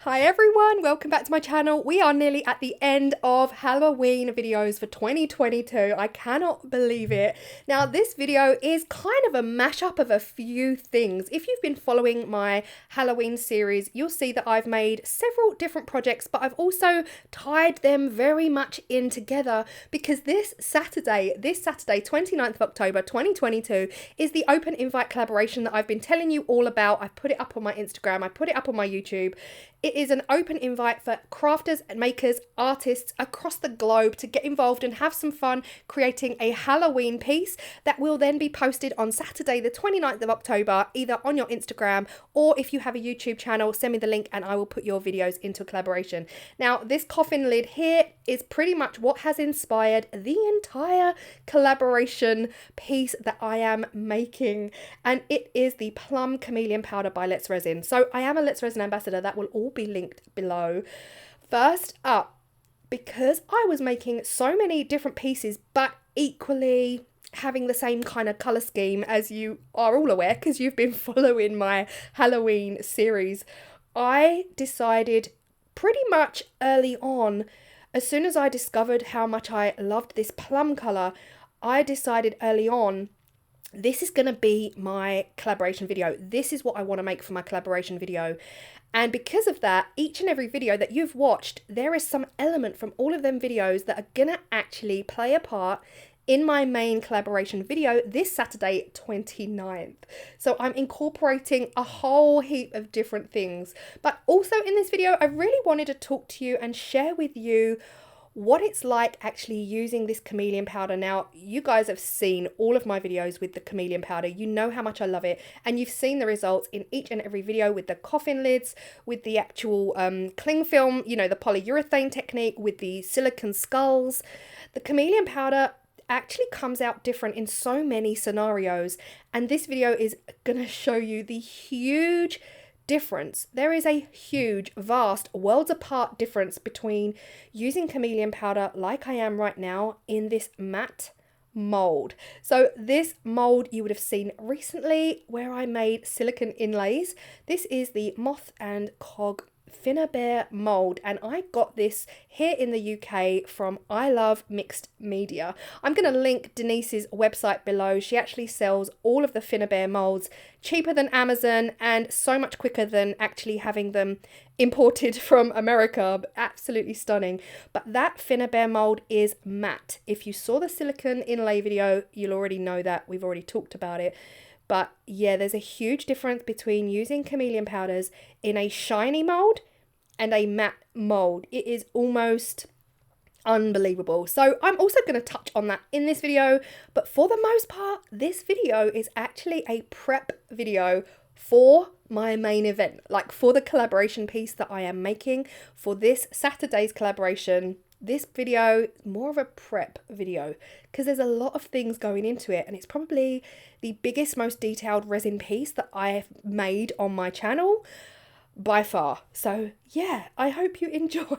Hi everyone, welcome back to my channel. We are nearly at the end of Halloween videos for 2022. I cannot believe it. Now this video is kind of a mashup of a few things. If you've been following my Halloween series, you'll see that I've made several different projects, but I've also tied them very much in together because this Saturday, 29th of October 2022, is the open invite collaboration that I've been telling you all about. I've put it up on my Instagram, I put it up on my YouTube. It is an open invite for crafters and makers, artists across the globe to get involved and have some fun creating a Halloween piece that will then be posted on Saturday the 29th of October, either on your Instagram or if you have a YouTube channel, send me the link and I will put your videos into a collaboration. Now, this coffin lid here is pretty much what has inspired the entire collaboration piece that I am making, and it is the Plum Chameleon powder by Let's Resin. So I am a Let's Resin ambassador. That will all be linked below. First up, because I was making so many different pieces but equally having the same kind of colour scheme, as you are all aware because you've been following my Halloween series, I decided pretty much early on, as soon as I discovered how much I loved this plum colour, I decided early on, this is going to be my collaboration video. This is what I want to make for my collaboration video. And because of that, each and every video that you've watched, there is some element from all of them videos that are going to actually play a part in my main collaboration video this Saturday 29th. So I'm incorporating a whole heap of different things. But also in this video, I really wanted to talk to you and share with you what it's like actually using this chameleon powder. Now, you guys have seen all of my videos with the chameleon powder. You know how much I love it, and you've seen the results in each and every video with the coffin lids, with the actual cling film, you know, the polyurethane technique, with the silicone skulls. The chameleon powder actually comes out different in so many scenarios, and this video is gonna show you the huge difference. There is a huge, vast, worlds apart difference between using chameleon powder like I am right now in this matte mold. So this mold you would have seen recently where I made silicone inlays. This is the Moth and Cog Finnabair mold, and I got this here in the UK from I Love Mixed Media. I'm going to link Denise's website below. She actually sells all of the Finnabair molds cheaper than Amazon and so much quicker than actually having them imported from America. Absolutely stunning. But that Finnabair mold is matte. If you saw the silicone inlay video, you'll already know that. We've already talked about it. But yeah, there's a huge difference between using chameleon powders in a shiny mold and a matte mold. It is almost unbelievable. So I'm also going to touch on that in this video, but for the most part, this video is actually a prep video for my main event, like for the collaboration piece that I am making for this Saturday's collaboration. This video is more of a prep video because there's a lot of things going into it, and it's probably the biggest, most detailed resin piece that I've made on my channel by far. So yeah, I hope you enjoy.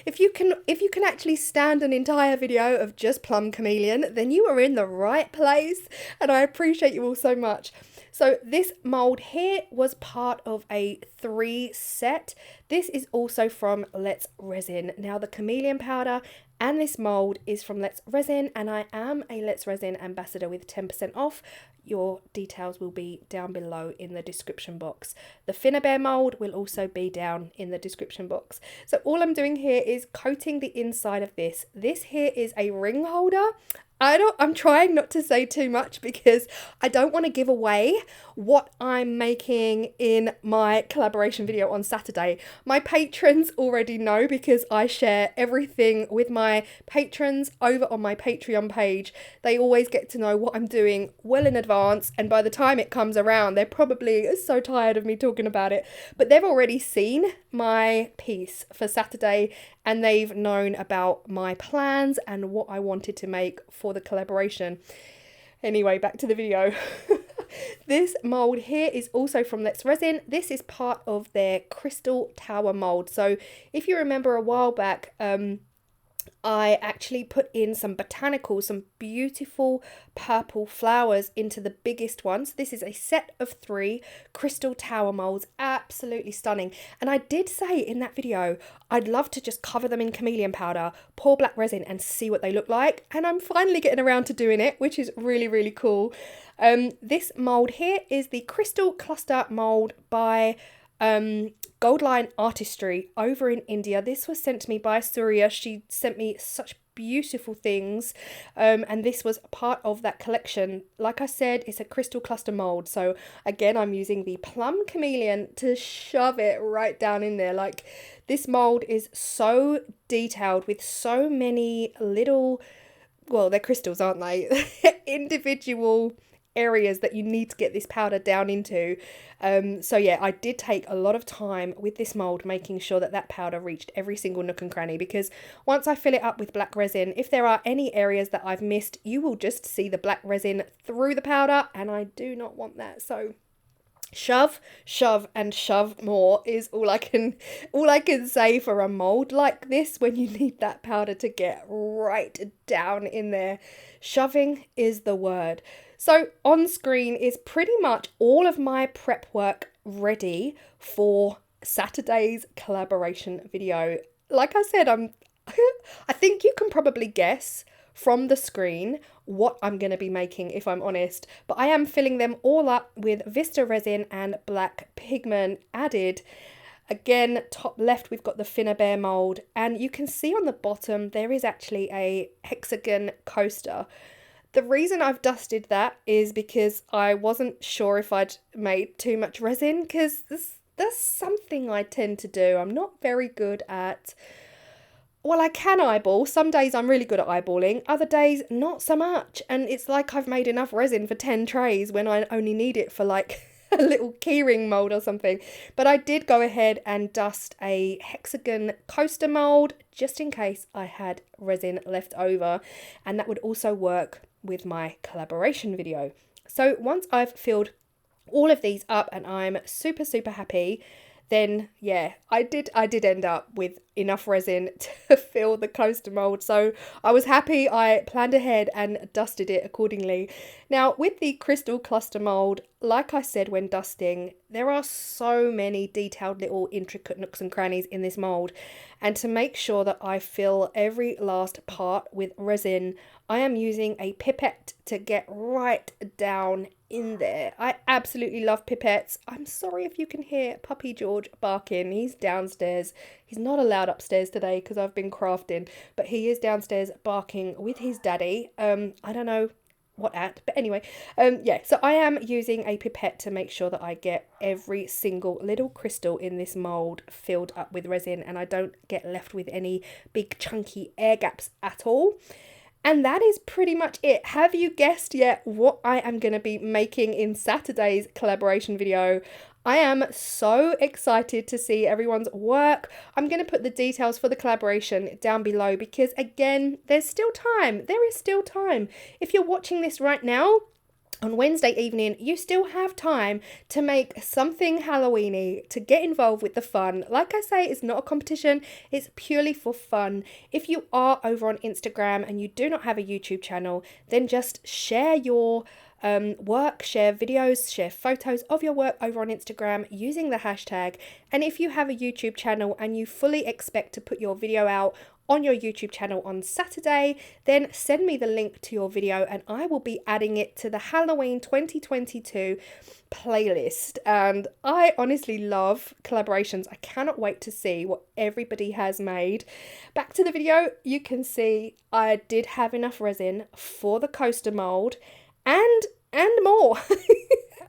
If you can actually stand an entire video of just Plum Chameleon, then you are in the right place, and I appreciate you all so much. So this mold here was part of a 3 set. This is also from Let's Resin. Now the chameleon powder and this mold is from Let's Resin, and I am a Let's Resin ambassador with 10% off. Your details will be down below in the description box. The Finnabair mold will also be down in the description box. So all I'm doing here is coating the inside of this. This here is a ring holder. I'm trying not to say too much because I don't want to give away what I'm making in my collaboration video on Saturday. My patrons already know because I share everything with my patrons over on my Patreon page. They always get to know what I'm doing well in advance, and by the time it comes around, they're probably so tired of me talking about it. But they've already seen my piece for Saturday, and they've known about my plans and what I wanted to make for the collaboration. Anyway, back to the video. This mold here is also from Let's Resin. This is part of their Crystal Tower mold. So if you remember a while back, I actually put in some botanicals, some beautiful purple flowers into the biggest ones. This is a set of 3 crystal tower molds, absolutely stunning. And I did say in that video, I'd love to just cover them in chameleon powder, pour black resin and see what they look like. And I'm finally getting around to doing it, which is really, really cool. This mold here is the Crystal Cluster mold by Goldline Artistry over in India. This was sent to me by Surya. She sent me such beautiful things, and this was part of that collection. Like I said, it's a crystal cluster mold, so again I'm using the Plum Chameleon to shove it right down in there. Like, this mold is so detailed with so many little, well, they're crystals, aren't they? Individual areas that you need to get this powder down into. So yeah, I did take a lot of time with this mold, making sure that that powder reached every single nook and cranny, because once I fill it up with black resin, if there are any areas that I've missed, you will just see the black resin through the powder, and I do not want that. So shove, shove and shove more is all I can say for a mold like this, when you need that powder to get right down in there. Shoving is the word. So on screen is pretty much all of my prep work ready for Saturday's collaboration video. Like I said, I think you can probably guess from the screen what I'm going to be making, if I'm honest, but I am filling them all up with Vista resin and black pigment added. Again, top left we've got the Finnabair mold, and you can see on the bottom there is actually a hexagon coaster. The reason I've dusted that is because I wasn't sure if I'd made too much resin, because that's something I tend to do. I'm not very good at, well, I can eyeball. Some days I'm really good at eyeballing, other days not so much. And it's like I've made enough resin for 10 trays when I only need it for like a little keyring mold or something. But I did go ahead and dust a hexagon coaster mold just in case I had resin left over, and that would also work with my collaboration video. So once I've filled all of these up and I'm super happy, then yeah, I did end up with enough resin to fill the coaster mold. So I was happy. I planned ahead and dusted it accordingly. Now with the crystal cluster mold, like I said when dusting, there are so many detailed little intricate nooks and crannies in this mold, and to make sure that I fill every last part with resin, I am using a pipette to get right down in there. I absolutely love pipettes. I'm sorry if you can hear Puppy George barking. He's downstairs. He's not allowed upstairs today because I've been crafting, but he is downstairs barking with his daddy. I don't know what at, but anyway, yeah, so I am using a pipette to make sure that I get every single little crystal in this mold filled up with resin, and I don't get left with any big chunky air gaps at all. And that is pretty much it. Have you guessed yet what I am going to be making in Saturday's collaboration video? I am so excited to see everyone's work. I'm going to put the details for the collaboration down below because, again, there's still time. There is still time. If you're watching this right now, on Wednesday evening, you still have time to make something Halloweeny, to get involved with the fun. Like I say, it's not a competition, it's purely for fun. If you are over on Instagram and you do not have a YouTube channel, then just share your work, share videos, share photos of your work over on Instagram using the hashtag. And if you have a YouTube channel and you fully expect to put your video out on your YouTube channel on Saturday, then send me the link to your video and I will be adding it to the Halloween 2022 playlist. And I honestly love collaborations. I cannot wait to see what everybody has made. Back to the video, you can see I did have enough resin for the coaster mold and more.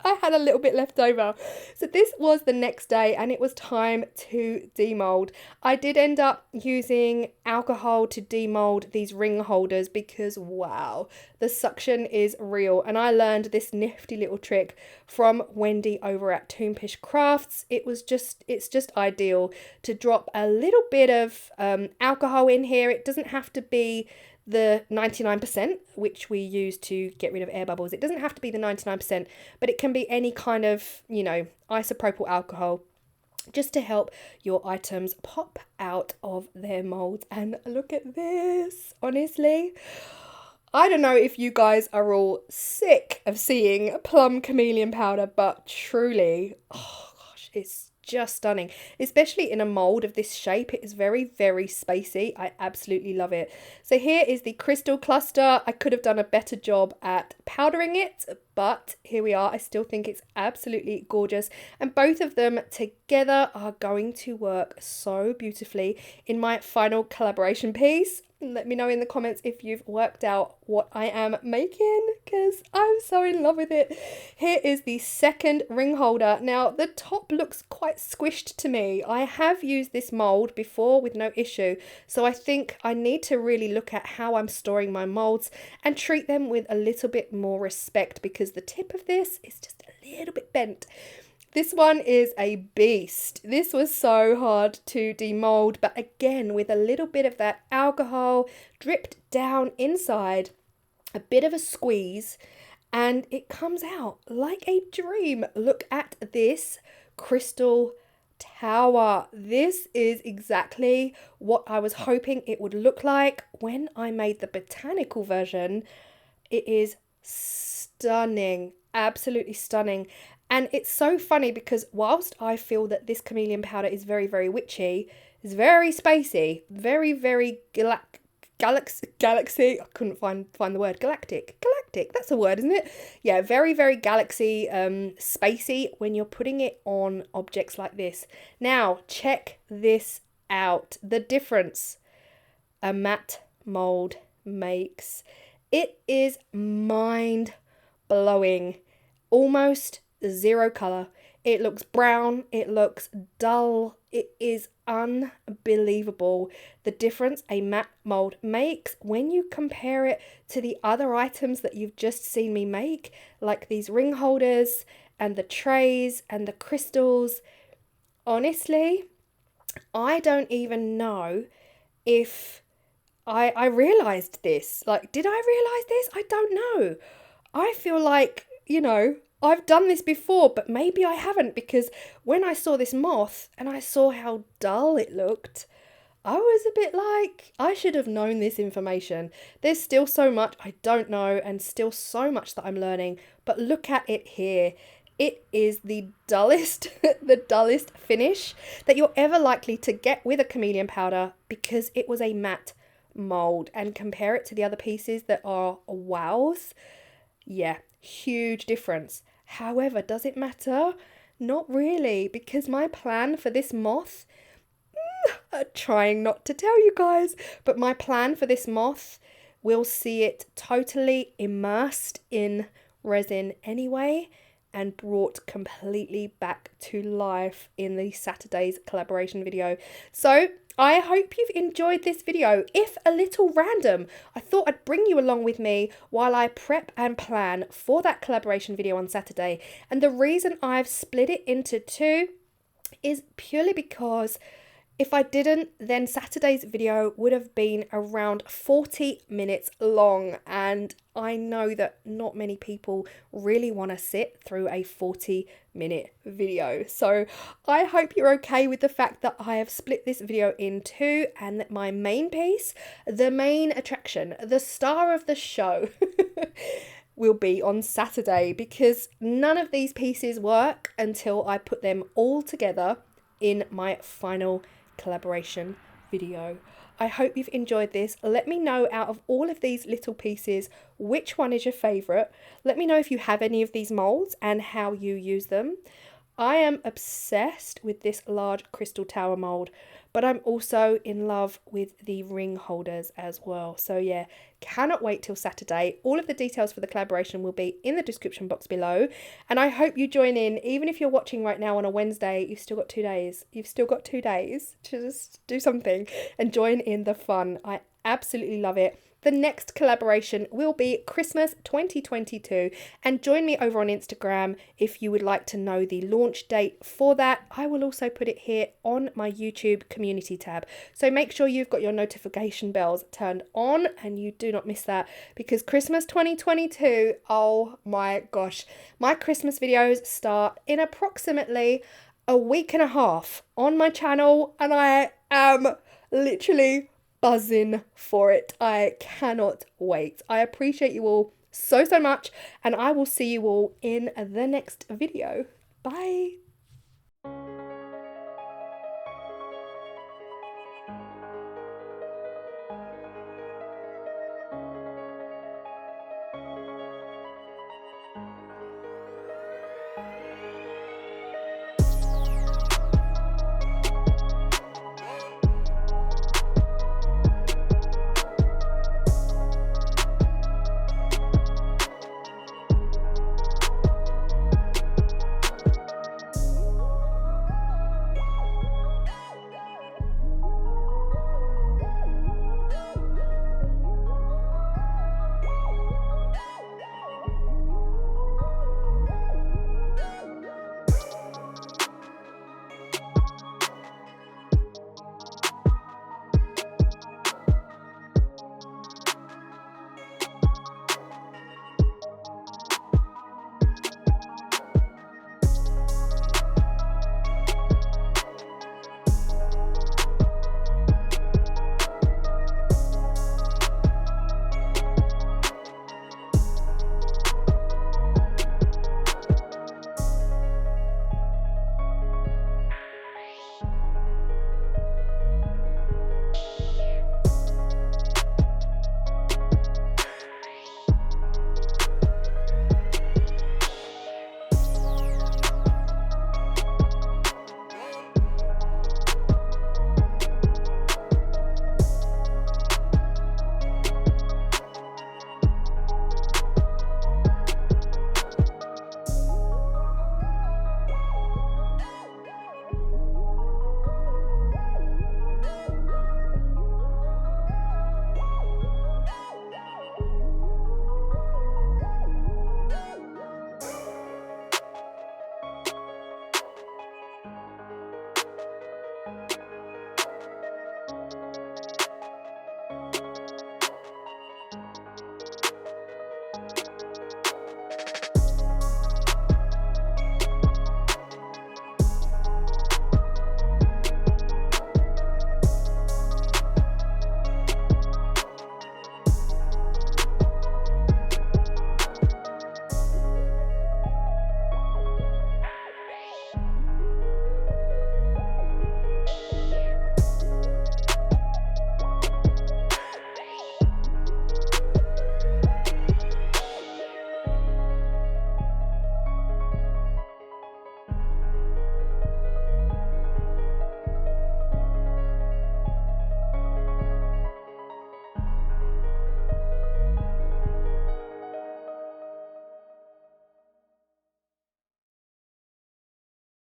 I had a little bit left over. So this was the next day and it was time to demold. I did end up using alcohol to demold these ring holders because wow, the suction is real. And I learned this nifty little trick from Wendy over at Toonpish Crafts. It's just ideal to drop a little bit of alcohol in here. It doesn't have to be the 99%, which we use to get rid of air bubbles. It doesn't have to be the 99%, but it can be any kind of, isopropyl alcohol. just to help your items pop out of their molds. And look at this, honestly. I don't know if you guys are all sick of seeing plum chameleon powder, but truly, oh gosh, it's just stunning, especially in a mold of this shape. It is very, very spacey. I absolutely love it. So here is the crystal cluster. I could have done a better job at powdering it, but here we are. I still think it's absolutely gorgeous, and both of them together are going to work so beautifully in my final collaboration piece. Let me know in the comments if you've worked out what I am making, because I'm so in love with it. Here is the second ring holder. Now, the top looks quite squished to me. I have used this mold before with no issue, so I think I need to really look at how I'm storing my molds and treat them with a little bit more respect, because the tip of this is just a little bit bent. This one is a beast. This was so hard to demold, but again, with a little bit of that alcohol dripped down inside, a bit of a squeeze, and it comes out like a dream. Look at this crystal tower. This is exactly what I was hoping it would look like when I made the botanical version. It is stunning, absolutely stunning. And it's so funny because whilst I feel that this chameleon powder is very, very witchy, it's very spacey, very, very galaxy. I couldn't find the word galactic. That's a word, isn't it? Yeah, very, very galaxy, spacey when you're putting it on objects like this. Now, check this out. The difference a matte mold makes. It is mind blowing. Almost zero color. It looks brown, it looks dull, it is unbelievable the difference a matte mold makes when you compare it to the other items that you've just seen me make, like these ring holders and the trays and the crystals. Honestly, I don't even know if I realized this. Like, did I realize this? I don't know. I feel like, you know, I've done this before, but maybe I haven't, because when I saw this moth and I saw how dull it looked, I was a bit like, I should have known this information. There's still so much I don't know and still so much that I'm learning, but look at it here. It is the dullest, the dullest finish that you're ever likely to get with a chameleon powder, because it was a matte mold, and compare it to the other pieces that are wows. Yeah, huge difference. However, does it matter? Not really, because my plan for this moth, trying not to tell you guys, but my plan for this moth will see it totally immersed in resin anyway, and brought completely back to life in the Saturday's collaboration video. So I hope you've enjoyed this video. If a little random, I thought I'd bring you along with me while I prep and plan for that collaboration video on Saturday. And the reason I've split it into two is purely because if I didn't, then Saturday's video would have been around 40 minutes long, and I know that not many people really want to sit through a 40-minute video. So I hope you're okay with the fact that I have split this video in two, and that my main piece, the main attraction, the star of the show, will be on Saturday, because none of these pieces work until I put them all together in my final collaboration video. I hope you've enjoyed this. Let me know, out of all of these little pieces, which one is your favorite. Let me know if you have any of these molds and how you use them. I am obsessed with this large crystal tower mold, but I'm also in love with the ring holders as well. So yeah, cannot wait till Saturday. All of the details for the collaboration will be in the description box below, and I hope you join in. Even if you're watching right now on a Wednesday, you've still got 2 days. You've still got 2 days to just do something and join in the fun. I absolutely love it. The next collaboration will be Christmas 2022, and join me over on Instagram if you would like to know the launch date for that. I will also put it here on my YouTube community tab, so make sure you've got your notification bells turned on and you do not miss that, because Christmas 2022, oh my gosh, my Christmas videos start in approximately a week and a half on my channel, and I am literally buzzing for it. I cannot wait. I appreciate you all so much, and I will see you all in the next video. Bye.